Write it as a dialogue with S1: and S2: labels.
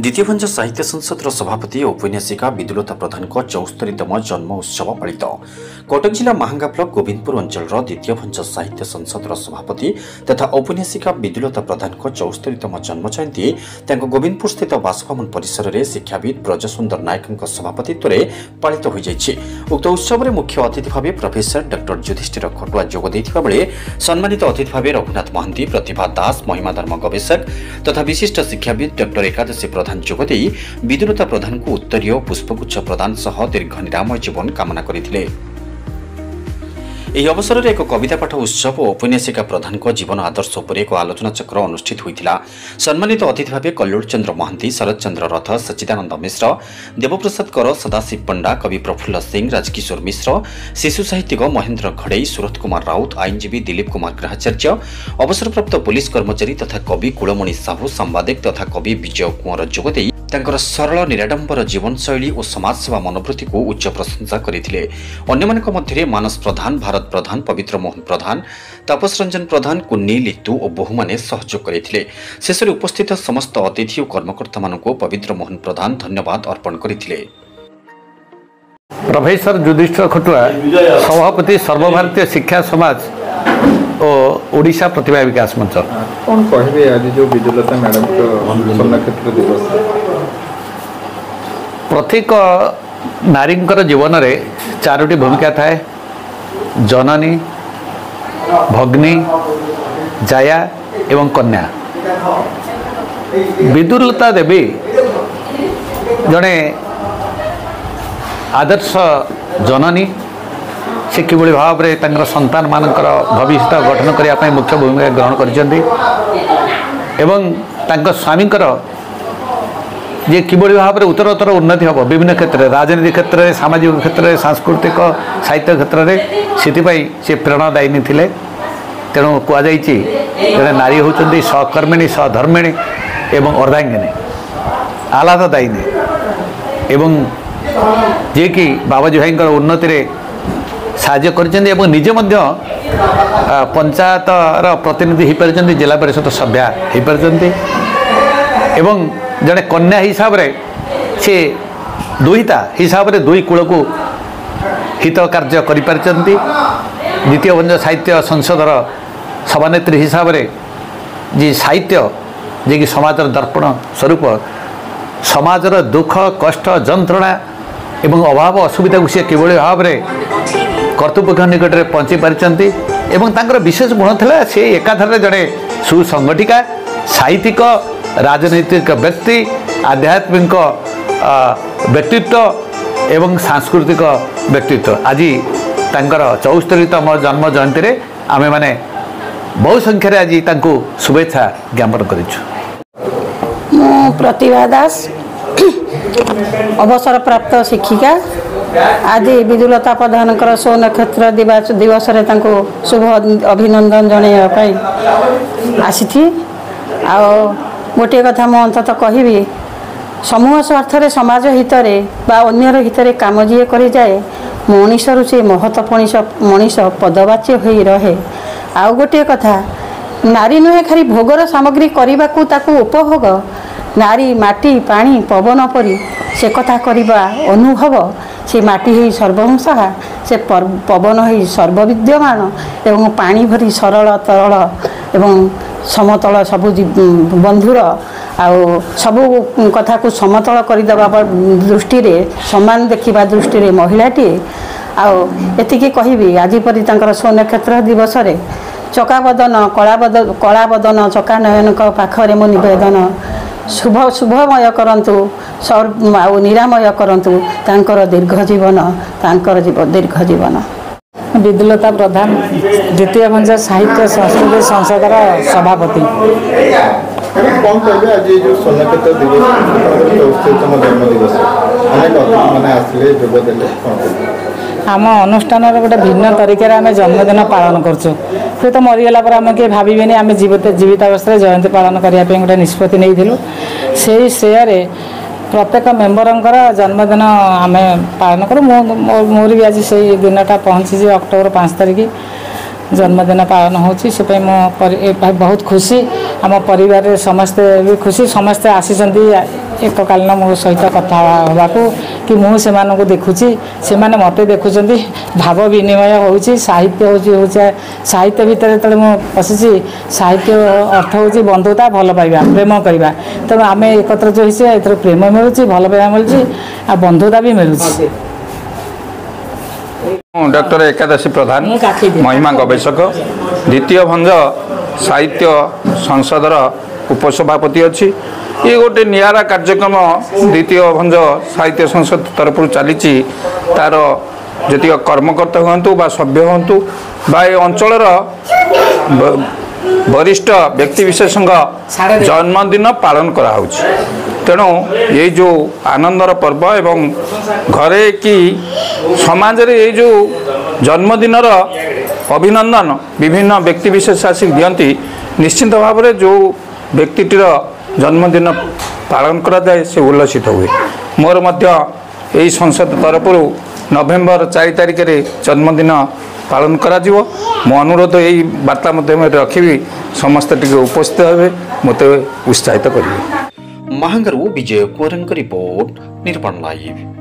S1: द्वितीय भंज साहित्य संसद सभापति औपन्यासिका विदुलता प्रधान 74तम जन्म उत्सव पालित। कटक जिला महांगा ब्लॉक गोविंदपुर अंचल द्वितीय भंज साहित्य संसद सभापति तथा औपन्यासिका विदुलता प्रधान 74तम जन्म जयंती गोविंदपुर स्थित बासभवन परिसर में शिक्षाविद ब्रजसुंदर नायक सभापतित्व में पालित हो जाइछि। उक्त उत्सव में मुख्य अतिथि भाव प्रोफेसर डॉक्टर युधिष्ठिर खटुआ जोग देथिबा बेले सम्मानित अतिथि भाव रघुनाथ महांती, प्रतिभा दास, महिमा धर्म गवेषक तथा विशिष्ट शिक्षाविद डॉक्टर एकादशी प्रधान जोगदे विदुलता प्रधान को उत्तरीय पुष्पगुच्छ प्रदान सह दीर्घ निरामय जीवन कामना करथिले। ଏହି ଅବସରରେ ଏକ କବିତା ପାଠ ଉତ୍ସବ ଓ ଔପନ୍ୟାସିକା ପ୍ରଧାନଙ୍କ ଜୀବନ ଆଦର୍ଶ ଉପରେ ଏକ ଆଲୋଚନା ଚକ୍ର ଅନୁଷ୍ଠିତ ହୋଇଥିଲା। ସମ୍ମାନିତ ଅତିଥି ଭାବେ କଲ୍ଲୋଳ ଚନ୍ଦ୍ର ମହାନ୍ତି, ଶରତ ଚନ୍ଦ୍ର ରଥ, ସଚ୍ଚିଦାନନ୍ଦ ମିଶ୍ର, ଦେବପ୍ରସାଦ କର, ସଦାଶିବ ପଣ୍ଡା, କବି ପ୍ରଫୁଲ୍ଲ ସିଂ, ରାଜକିଶୋର ମିଶ୍ର, ଶିଶୁ ସାହିତ୍ୟିକ ମହେନ୍ଦ୍ର ଘଡ଼େଇ, ସୁରତ କୁମାର ରାଉତ, ଆଇନଜୀବୀ ଦିलीप कुमार ଗ୍ରାହାଚାର୍ଯ୍ୟ, ଅବସରପ୍ରାପ୍ତ ପୁଲିସ କର୍ମଚାରୀ ତଥା କବି କୁଳମଣି ସାହୁ, ସାମ୍ବାଦିକ ତଥା କବି ବିଜୟ କୁଁवर ଯୋଗଦେଇ ତାଙ୍କର ସରଳ ନିରାଡମ୍ବର ଜୀବନଶୈଳୀ ଓ ସମାଜସେବା ମନୋବୃତ୍ତିକୁ ଉଚ୍ଚ ପ୍ରଶଂସା କରିଥିଲେ। ଅନ୍ୟମାନଙ୍କ ମଧ୍ୟରେ ମାନସ ପ୍ରଧାନ, ଭାରତ ପ୍ରଧାନ, ପବିତ୍ର ମୋହନ ପ୍ରଧାନ, ତାପସ ରଞ୍ଜନ ପ୍ରଧାନ, କୁନ୍ନି, ଲିତୁ ଓ ବହୁମାନେ ସହଯୋଗ କରିଥିଲେ। ଶେଷରେ ଉପସ୍ଥିତ ସମସ୍ତ ଅତିଥି ଓ କର୍ମକର୍ତ୍ତାମାନଙ୍କୁ ପବିତ୍ର ମୋହନ ପ୍ରଧାନ ଧନ୍ୟବାଦ ଅର୍ପଣ କରିଥିଲେ।
S2: प्रोफेसर युधिष्ठिर खटुआ, सभापति सर्वभारतीय शिक्षा समाज और ओडिशा प्रतिभा विकास मंच।
S3: कौन कहबे आज जो विदुलता मैडम को स्वर्णक्षेत्र दिवस
S2: प्रत्येक नारींकर जीवन में चारोटी भूमिका थाए: जननी, भग्नी, जाया एवं कन्या। विदुलता देवी जड़े आदर्श जननी, से किभली भाव में संतान मानकर भविष्य गठन करने मुख्य भूमिका ग्रहण कर स्वामी जे किभली भाव में उत्तरोत्तर उन्नति हम विभिन्न क्षेत्र में, राजनीति क्षेत्र में, सामाजिक क्षेत्र में, सांस्कृतिक साहित्य क्षेत्र में से प्रेरणादायिनी थिले। तेणु कहुई जड़े नारी होती सहकर्मिणी, सहधर्मिणी एवं अर्धांगिनी, आह्लाददायिनी एवं जे कि बाबाजी भाई उन्नति रे साहाय्य करछन्ती एवं निजे मध्य पंचायतर प्रतिनिधि हो पारछन्ती, जिला परिषद सभ्या हो पारछन्ती एवं जड़े कन्या हिसाब रे से दुईता हिसाब रे दुई कूल को हित कार्य करि पारछन्ती। द्वितीय भंज साहित्य संसदर सभानेत्री हिसाब रे जी साहित्य जे कि समाजर दर्पण स्वरूप समाजर दुख, कष्ट, जंत्रणा एवं अभाव असुविधा को सी किभली भाव में कर्तृपक्ष निकट में पहुँची पारिछन्ती एवं तांकर विशेष गुण थिला से एकाधर जड़े सुसंगठिका, साहित्यिक, राजनैतिक व्यक्ति, आध्यात्मिक व्यक्तित्व एवं सांस्कृतिक व्यक्तित्व। आज तांकर 74तम जन्म जयंती रे आमे माने बहु संख्यारे आज तांको शुभेच्छा ज्ञापन करिछु।
S4: प्रतिभा दास, अवसर प्राप्त शिक्षिका। आज विदुलता प्रधान स्वर्ण क्षेत्र दिवस रे तांको शुभ अभिनंदन जणाइबा आसी। गोटे कथा मु अंततः कहबी, समूह स्वार्थ समाज हित बा अन्यर हित काम जी कर जाए मनीषर से महत मनीष पदवाच्य हो रहे। आउ गोटे कथा, नारी नुहे खाली भोगर सामग्री करने को ताकू उपभोग, नारी माटी, पानी, पवन परी से कथा करवा अनुभव। से माटी ही सर्वहंसा, से पवन ही सर्वविद्यमान एवं पानी भरी सरल तरल एवं समतल सबु बंधुर आउ सबु कथा को समतल करदेवा दृष्टि रे समान देखा दृष्टि रे महिलाटी। आउ एतिकी कहबी, आज परी तांकर स्वर्ण क्षेत्र दिवस रे चकाबदन कलाबदन चकानयन पाखरे मो निवेदन, शुभ शुभमय करंतु आउ निरामय करंतु तांकर दीर्घ जीवन, दीर्घ जीवन।
S5: विदुलता प्रधान, द्वितीय भंज साहित्य संस्कृति संसदर सभापति।
S3: कौन कहबे आज जो स्वर्णक्षेत्र दिवस 74तम जन्म दिवस अनेक अतिथि माने आसिले जोग देले, कौन कहबे
S5: आम अनुष्ठान गोटे भिन्न तरीके आम जन्मदिन पालन करूँ। हुए तो मरीगला पर आम किए भावेनि आम जीवितावस्था जयंती पालन करने गोटे निष्पत्ति नहीं से श्रेय प्रत्येक मेम्बरंकर जन्मदिन आम पालन करूँ। मोर भी आज से दिनटा पहुँची अक्टोबर 5 तारिख जन्मदिन पालन होची। बहुत खुशी, आम परिवार समस्ते भी खुशी, समस्ते आसी एककालीन मो सहित कथा होगाकू कि मु से देखुची से मते देखुं भाव विनिमय होची साहित्य हो साहित्य भितर जो मुझे पशिची साहित्य अर्थ हूँ बंधुता भल पाइबा प्रेम करवा तेणु आम एकत्र जो होती प्रेम मिलूँ भल पाइबा मिलूँ आ बंधुता भी मिलूँ।
S6: डॉक्टर एकादशी प्रधान महिमा गवेषक द्वितीय भंज साहित्य संसदर उपसभापति अच्छी ये गोटे नियारा कार्यक्रम द्वितीय भंज साहित्य संसद तरफ चली तार जी कर्मकर्ता हूँ बा सभ्य हूँ बा ये अंचल वरिष्ठ व्यक्तिविशेष जन्मदिन पालन कराऊ तेणु ये जो आनंदर पर्व एवं घरे कि समाज रे ये जो जन्मदिनर अभिनंदन विभिन्न व्यक्तिविशेष आसिक दियंती निश्चित भाव में जो व्यक्तिटीर जन्मदिन पालन करा जाए से उल्लसित हुए। मोर मध्य यही संसद तरफ नवेम्बर 4 तारिख रे जन्मदिन पालन करा जिवो। मो अनुरोध यही वार्ता माध्यम रखी समस्त टिके उपस्थित हे मते उत्साहित करिवे।
S1: महांगरू विजय कुमारन रिपोर्ट निर्माण लाइव।